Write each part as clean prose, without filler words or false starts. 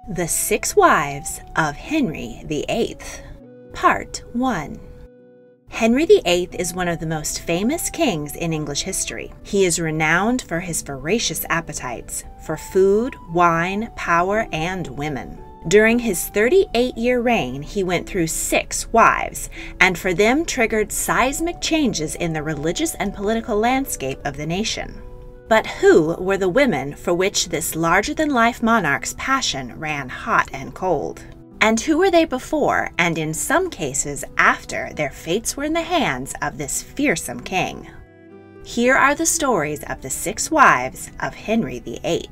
The Six Wives of Henry VIII. Part 1. Henry VIII is one of the most famous kings in English history. He is renowned for his voracious appetites for food, wine, power, and women. During his 38-year reign, he went through 6 wives, and for them triggered seismic changes in the religious and political landscape of the nation. But who were the women for which this larger-than-life monarch's passion ran hot and cold? And who were they before, and in some cases after, their fates were in the hands of this fearsome king? Here are the stories of the 6 wives of Henry VIII.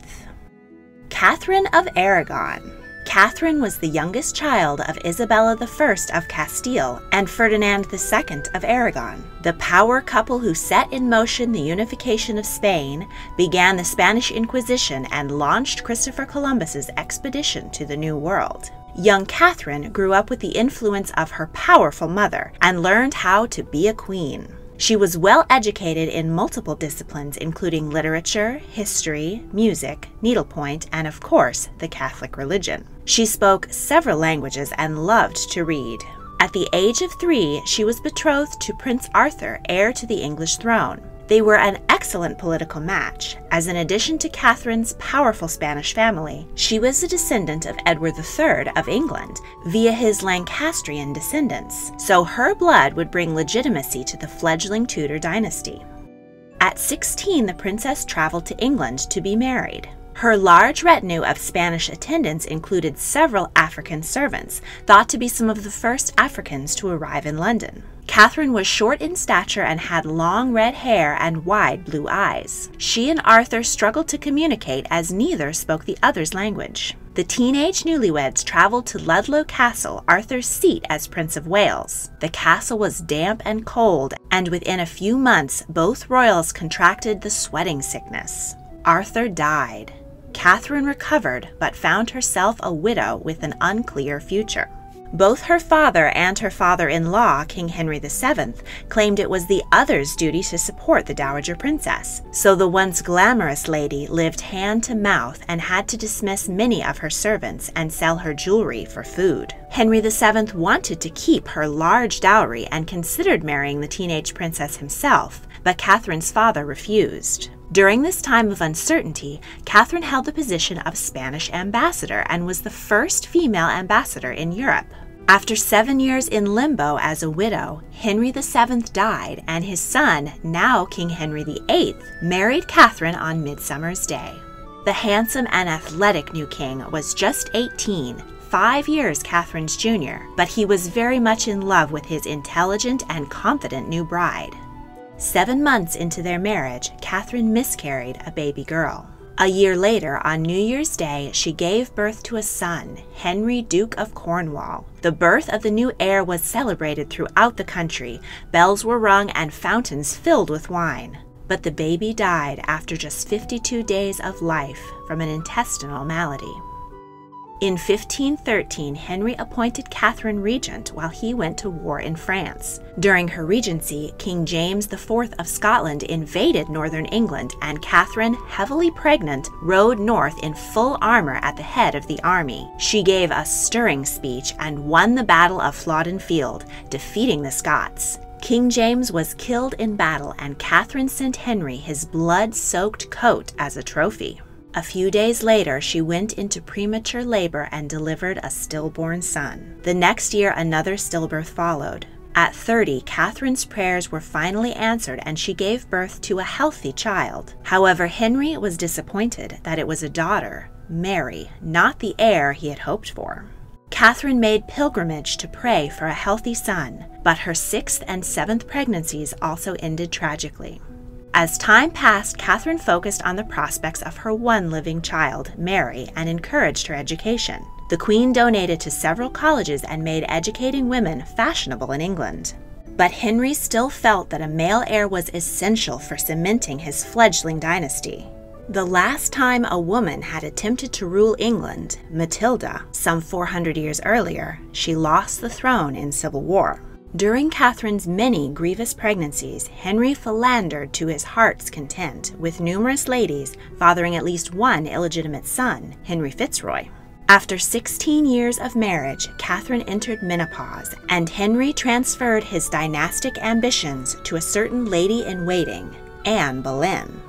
Catherine of Aragon. Catherine was the youngest child of Isabella I of Castile and Ferdinand II of Aragon. The power couple who set in motion the unification of Spain, began the Spanish Inquisition, and launched Christopher Columbus's expedition to the New World. Young Catherine grew up with the influence of her powerful mother and learned how to be a queen. She was well educated in multiple disciplines, including literature, history, music, needlepoint, and of course, the Catholic religion. She spoke several languages and loved to read. At the age of 3, she was betrothed to Prince Arthur, heir to the English throne. They were an excellent political match, as in addition to Catherine's powerful Spanish family, she was a descendant of Edward III of England via his Lancastrian descendants, so her blood would bring legitimacy to the fledgling Tudor dynasty. At 16, the princess traveled to England to be married. Her large retinue of Spanish attendants included several African servants, thought to be some of the first Africans to arrive in London. Catherine was short in stature and had long red hair and wide blue eyes. She and Arthur struggled to communicate as neither spoke the other's language. The teenage newlyweds traveled to Ludlow Castle, Arthur's seat as Prince of Wales. The castle was damp and cold, and within a few months both royals contracted the sweating sickness. Arthur died. Catherine recovered, but found herself a widow with an unclear future. Both her father and her father-in-law, King Henry VII, claimed it was the other's duty to support the dowager princess, so the once glamorous lady lived hand to mouth and had to dismiss many of her servants and sell her jewelry for food. Henry VII wanted to keep her large dowry and considered marrying the teenage princess himself, but Catherine's father refused. During this time of uncertainty, Catherine held the position of Spanish ambassador and was the first female ambassador in Europe. After 7 years in limbo as a widow, Henry VII died, and his son, now King Henry VIII, married Catherine on Midsummer's Day. The handsome and athletic new king was just 18, 5 years Catherine's junior, but he was very much in love with his intelligent and confident new bride. 7 months into their marriage, Catherine miscarried a baby girl. A year later, on New Year's Day, she gave birth to a son, Henry, Duke of Cornwall. The birth of the new heir was celebrated throughout the country. Bells were rung and fountains filled with wine. But the baby died after just 52 days of life from an intestinal malady. In 1513, Henry appointed Catherine regent while he went to war in France. During her regency, King James IV of Scotland invaded northern England, and Catherine, heavily pregnant, rode north in full armor at the head of the army. She gave a stirring speech and won the Battle of Flodden Field, defeating the Scots. King James was killed in battle, and Catherine sent Henry his blood-soaked coat as a trophy. A few days later, she went into premature labor and delivered a stillborn son. The next year, another stillbirth followed. At 30, Catherine's prayers were finally answered, and she gave birth to a healthy child. However, Henry was disappointed that it was a daughter, Mary, not the heir he had hoped for. Catherine made pilgrimage to pray for a healthy son, but her 6th and 7th pregnancies also ended tragically. As time passed, Catherine focused on the prospects of her one living child, Mary, and encouraged her education. The Queen donated to several colleges and made educating women fashionable in England. But Henry still felt that a male heir was essential for cementing his fledgling dynasty. The last time a woman had attempted to rule England, Matilda, some 400 years earlier, she lost the throne in civil war. During Catherine's many grievous pregnancies, Henry philandered to his heart's content, with numerous ladies fathering at least one illegitimate son, Henry Fitzroy. After 16 years of marriage, Catherine entered menopause, and Henry transferred his dynastic ambitions to a certain lady-in-waiting, Anne Boleyn.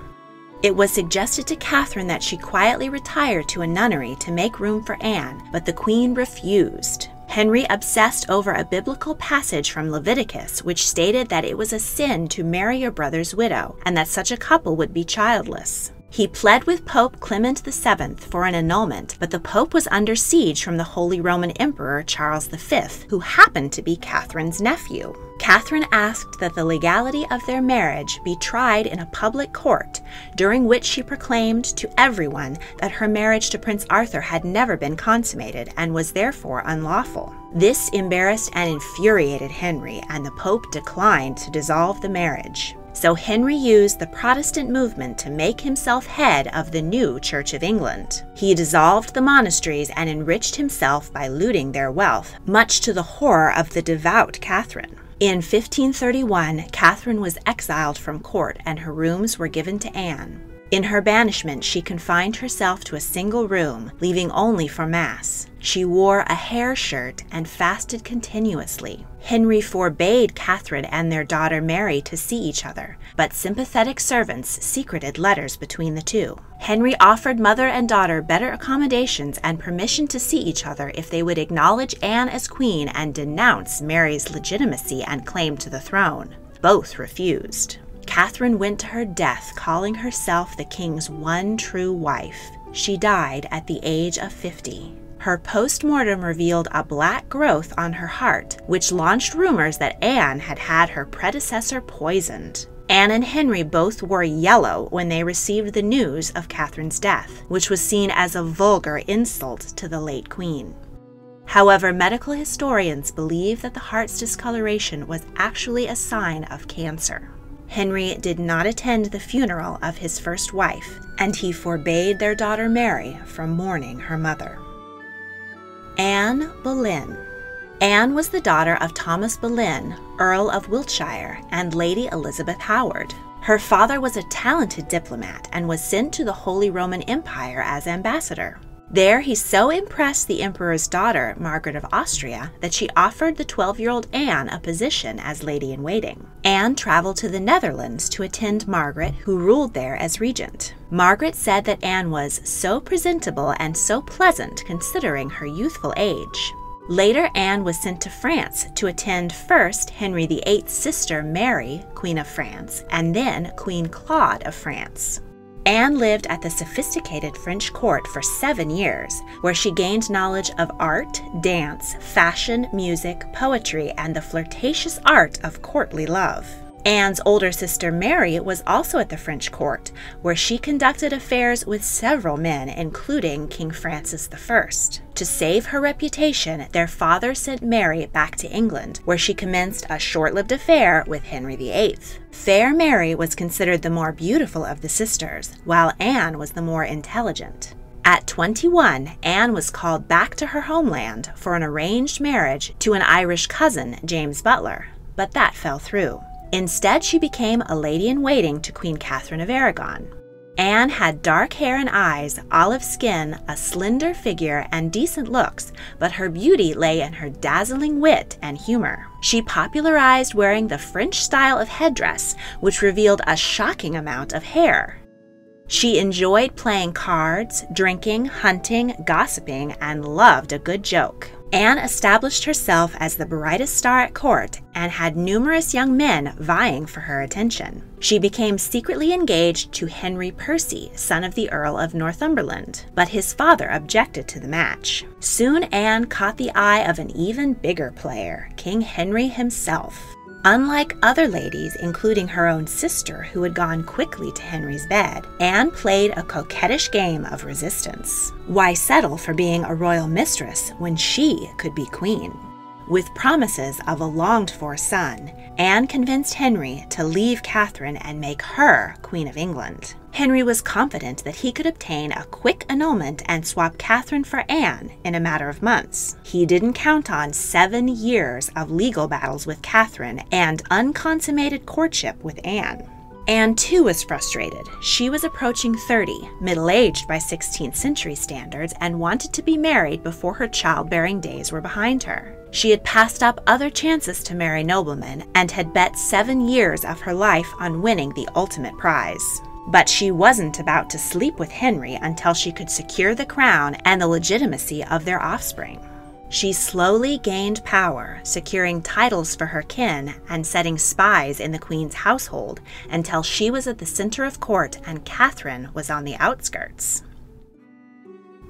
It was suggested to Catherine that she quietly retire to a nunnery to make room for Anne, but the queen refused. Henry obsessed over a biblical passage from Leviticus which stated that it was a sin to marry your brother's widow, and that such a couple would be childless. He pled with Pope Clement VII for an annulment, but the Pope was under siege from the Holy Roman Emperor Charles V, who happened to be Catherine's nephew. Catherine asked that the legality of their marriage be tried in a public court, during which she proclaimed to everyone that her marriage to Prince Arthur had never been consummated and was therefore unlawful. This embarrassed and infuriated Henry, and the Pope declined to dissolve the marriage. So Henry used the Protestant movement to make himself head of the new Church of England. He dissolved the monasteries and enriched himself by looting their wealth, much to the horror of the devout Catherine. In 1531, Catherine was exiled from court and her rooms were given to Anne. In her banishment, she confined herself to a single room, leaving only for Mass. She wore a hair shirt and fasted continuously. Henry forbade Catherine and their daughter Mary to see each other, but sympathetic servants secreted letters between the two. Henry offered mother and daughter better accommodations and permission to see each other if they would acknowledge Anne as queen and denounce Mary's legitimacy and claim to the throne. Both refused. Catherine went to her death calling herself the king's one true wife. She died at the age of 50. Her post-mortem revealed a black growth on her heart, which launched rumors that Anne had had her predecessor poisoned. Anne and Henry both wore yellow when they received the news of Catherine's death, which was seen as a vulgar insult to the late queen. However, medical historians believe that the heart's discoloration was actually a sign of cancer. Henry did not attend the funeral of his first wife, and he forbade their daughter Mary from mourning her mother. Anne Boleyn. Anne was the daughter of Thomas Boleyn, Earl of Wiltshire, and Lady Elizabeth Howard. Her father was a talented diplomat and was sent to the Holy Roman Empire as ambassador. There he so impressed the emperor's daughter, Margaret of Austria, that she offered the 12-year-old Anne a position as lady-in-waiting. Anne traveled to the Netherlands to attend Margaret, who ruled there as regent. Margaret said that Anne was so presentable and so pleasant considering her youthful age. Later, Anne was sent to France to attend first Henry VIII's sister Mary, Queen of France, and then Queen Claude of France. Anne lived at the sophisticated French court for 7 years, where she gained knowledge of art, dance, fashion, music, poetry, and the flirtatious art of courtly love. Anne's older sister Mary was also at the French court, where she conducted affairs with several men, including King Francis I. To save her reputation, their father sent Mary back to England, where she commenced a short-lived affair with Henry VIII. Fair Mary was considered the more beautiful of the sisters, while Anne was the more intelligent. At 21, Anne was called back to her homeland for an arranged marriage to an Irish cousin, James Butler, but that fell through. Instead, she became a lady-in-waiting to Queen Catherine of Aragon. Anne had dark hair and eyes, olive skin, a slender figure, and decent looks, but her beauty lay in her dazzling wit and humor. She popularized wearing the French style of headdress, which revealed a shocking amount of hair. She enjoyed playing cards, drinking, hunting, gossiping, and loved a good joke. Anne established herself as the brightest star at court and had numerous young men vying for her attention. She became secretly engaged to Henry Percy, son of the Earl of Northumberland, but his father objected to the match. Soon Anne caught the eye of an even bigger player, King Henry himself. Unlike other ladies, including her own sister, who had gone quickly to Henry's bed, Anne played a coquettish game of resistance. Why settle for being a royal mistress when she could be queen? With promises of a longed-for son, Anne convinced Henry to leave Catherine and make her Queen of England. Henry was confident that he could obtain a quick annulment and swap Catherine for Anne in a matter of months. He didn't count on 7 years of legal battles with Catherine and unconsummated courtship with Anne. Anne too was frustrated. She was approaching 30, middle-aged by 16th century standards, and wanted to be married before her childbearing days were behind her. She had passed up other chances to marry noblemen and had bet 7 years of her life on winning the ultimate prize. But she wasn't about to sleep with Henry until she could secure the crown and the legitimacy of their offspring. She slowly gained power, securing titles for her kin and setting spies in the Queen's household until she was at the center of court and Catherine was on the outskirts.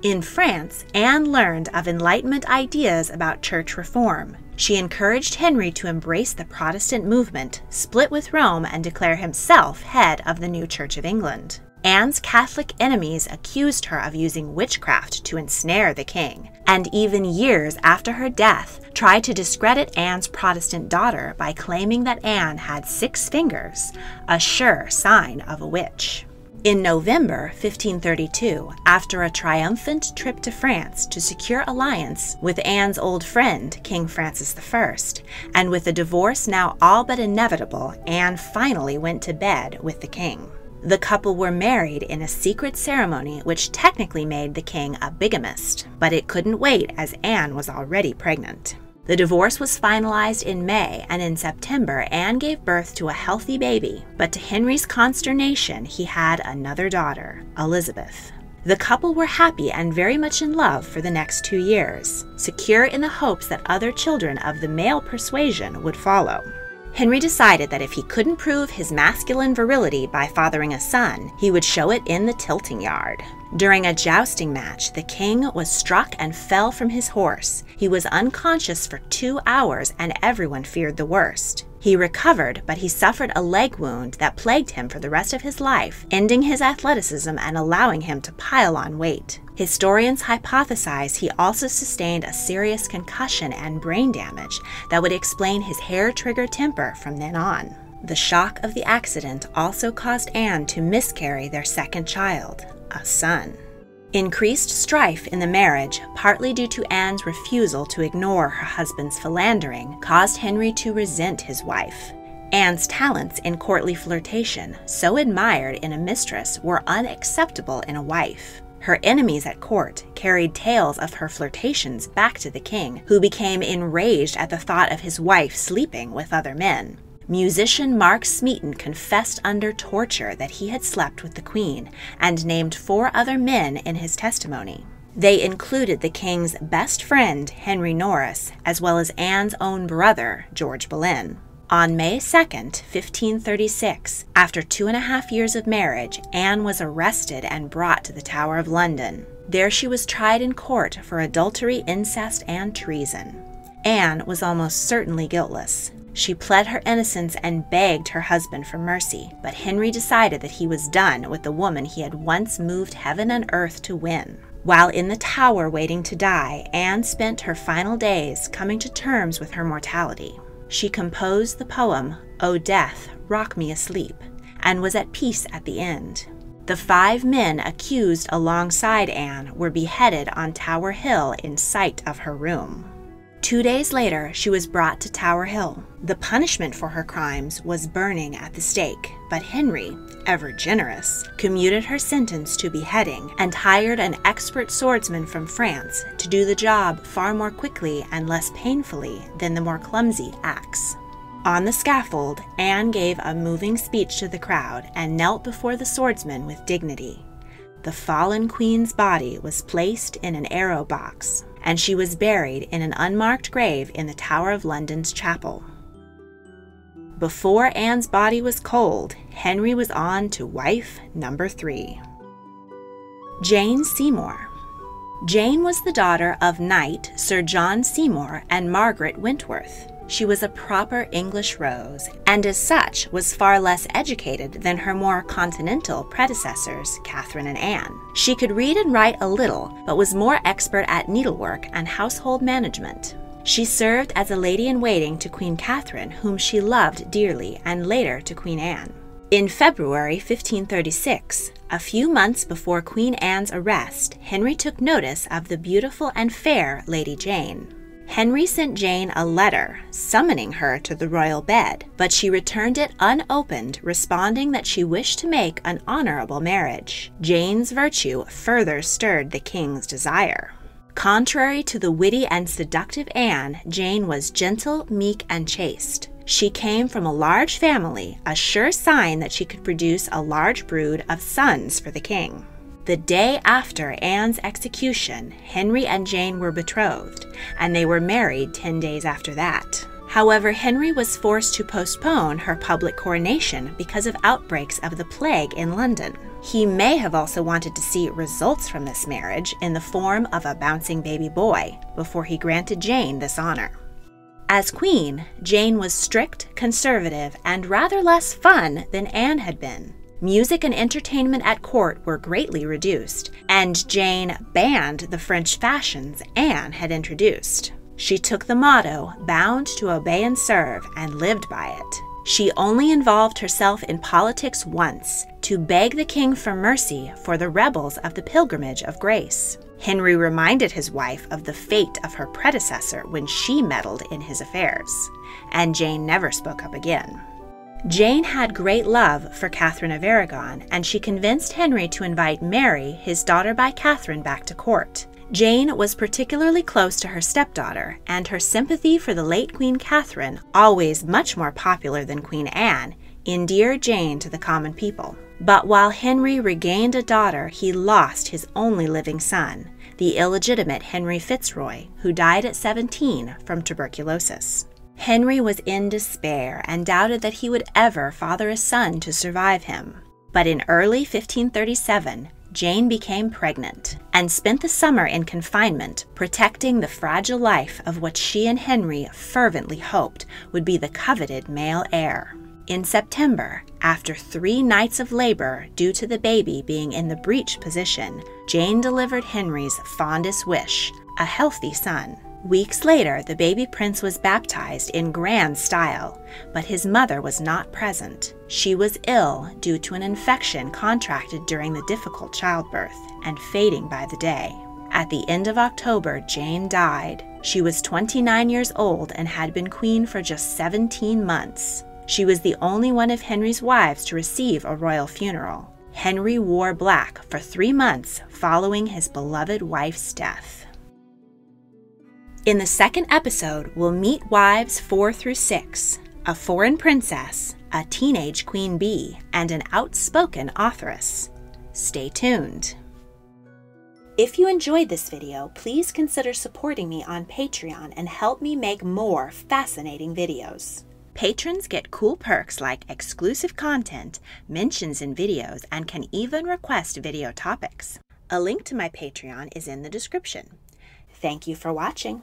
In France, Anne learned of Enlightenment ideas about church reform. She encouraged Henry to embrace the Protestant movement, split with Rome, and declare himself head of the new Church of England. Anne's Catholic enemies accused her of using witchcraft to ensnare the king, and even years after her death, tried to discredit Anne's Protestant daughter by claiming that Anne had 6 fingers, a sure sign of a witch. In November 1532, after a triumphant trip to France to secure alliance with Anne's old friend, King Francis I, and with a divorce now all but inevitable, Anne finally went to bed with the king. The couple were married in a secret ceremony which technically made the king a bigamist, but it couldn't wait as Anne was already pregnant. The divorce was finalized in May, and in September, Anne gave birth to a healthy baby, but to Henry's consternation, he had another daughter, Elizabeth. The couple were happy and very much in love for the next 2 years, secure in the hopes that other children of the male persuasion would follow. Henry decided that if he couldn't prove his masculine virility by fathering a son, he would show it in the tilting yard. During a jousting match, the king was struck and fell from his horse. He was unconscious for 2 hours and everyone feared the worst. He recovered, but he suffered a leg wound that plagued him for the rest of his life, ending his athleticism and allowing him to pile on weight. Historians hypothesize he also sustained a serious concussion and brain damage that would explain his hair-trigger temper from then on. The shock of the accident also caused Anne to miscarry their second child, a son. Increased strife in the marriage, partly due to Anne's refusal to ignore her husband's philandering, caused Henry to resent his wife. Anne's talents in courtly flirtation, so admired in a mistress, were unacceptable in a wife. Her enemies at court carried tales of her flirtations back to the king, who became enraged at the thought of his wife sleeping with other men. Musician Mark Smeaton confessed under torture that he had slept with the queen and named 4 other men in his testimony. They included the king's best friend, Henry Norris, as well as Anne's own brother, George Boleyn. On May 2, 1536, after 2.5 years of marriage, Anne was arrested and brought to the Tower of London. There she was tried in court for adultery, incest, and treason. Anne was almost certainly guiltless. She pled her innocence and begged her husband for mercy, but Henry decided that he was done with the woman he had once moved heaven and earth to win. While in the Tower waiting to die, Anne spent her final days coming to terms with her mortality. She composed the poem, "O Death, Rock Me Asleep," and was at peace at the end. The 5 men accused alongside Anne were beheaded on Tower Hill in sight of her room. 2 days later, she was brought to Tower Hill. The punishment for her crimes was burning at the stake, but Henry, ever generous, commuted her sentence to beheading and hired an expert swordsman from France to do the job far more quickly and less painfully than the more clumsy axe. On the scaffold, Anne gave a moving speech to the crowd and knelt before the swordsman with dignity. The fallen queen's body was placed in an arrow box, and she was buried in an unmarked grave in the Tower of London's chapel. Before Anne's body was cold, Henry was on to wife number 3. Jane Seymour. Jane was the daughter of Knight Sir John Seymour and Margaret Wentworth. She was a proper English rose, and as such was far less educated than her more continental predecessors, Catherine and Anne. She could read and write a little, but was more expert at needlework and household management. She served as a lady-in-waiting to Queen Catherine, whom she loved dearly, and later to Queen Anne. In February 1536, a few months before Queen Anne's arrest, Henry took notice of the beautiful and fair Lady Jane. Henry sent Jane a letter summoning her to the royal bed, but she returned it unopened, responding that she wished to make an honorable marriage. Jane's virtue further stirred the king's desire. Contrary to the witty and seductive Anne, Jane was gentle, meek, and chaste. She came from a large family, a sure sign that she could produce a large brood of sons for the king. The day after Anne's execution, Henry and Jane were betrothed, and they were married 10 days after that. However, Henry was forced to postpone her public coronation because of outbreaks of the plague in London. He may have also wanted to see results from this marriage in the form of a bouncing baby boy before he granted Jane this honor. As queen, Jane was strict, conservative, and rather less fun than Anne had been. Music and entertainment at court were greatly reduced, and Jane banned the French fashions Anne had introduced. She took the motto, "Bound to obey and serve," and lived by it. She only involved herself in politics once, to beg the king for mercy for the rebels of the Pilgrimage of Grace. Henry reminded his wife of the fate of her predecessor when she meddled in his affairs, and Jane never spoke up again. Jane had great love for Catherine of Aragon, and she convinced Henry to invite Mary, his daughter by Catherine, back to court. Jane was particularly close to her stepdaughter, and her sympathy for the late Queen Catherine, always much more popular than Queen Anne, endeared Jane to the common people. But while Henry regained a daughter, he lost his only living son, the illegitimate Henry Fitzroy, who died at 17 from tuberculosis. Henry was in despair and doubted that he would ever father a son to survive him. But in early 1537, Jane became pregnant and spent the summer in confinement, protecting the fragile life of what she and Henry fervently hoped would be the coveted male heir. In September, after 3 nights of labor due to the baby being in the breech position, Jane delivered Henry's fondest wish, a healthy son. Weeks later, the baby prince was baptized in grand style, but his mother was not present. She was ill due to an infection contracted during the difficult childbirth and fading by the day. At the end of October, Jane died. She was 29 years old and had been queen for just 17 months. She was the only one of Henry's wives to receive a royal funeral. Henry wore black for 3 months following his beloved wife's death. In the second episode, we'll meet wives 4 through 6, a foreign princess, a teenage queen bee, and an outspoken authoress. Stay tuned. If you enjoyed this video, please consider supporting me on Patreon and help me make more fascinating videos. Patrons get cool perks like exclusive content, mentions in videos, and can even request video topics. A link to my Patreon is in the description. Thank you for watching.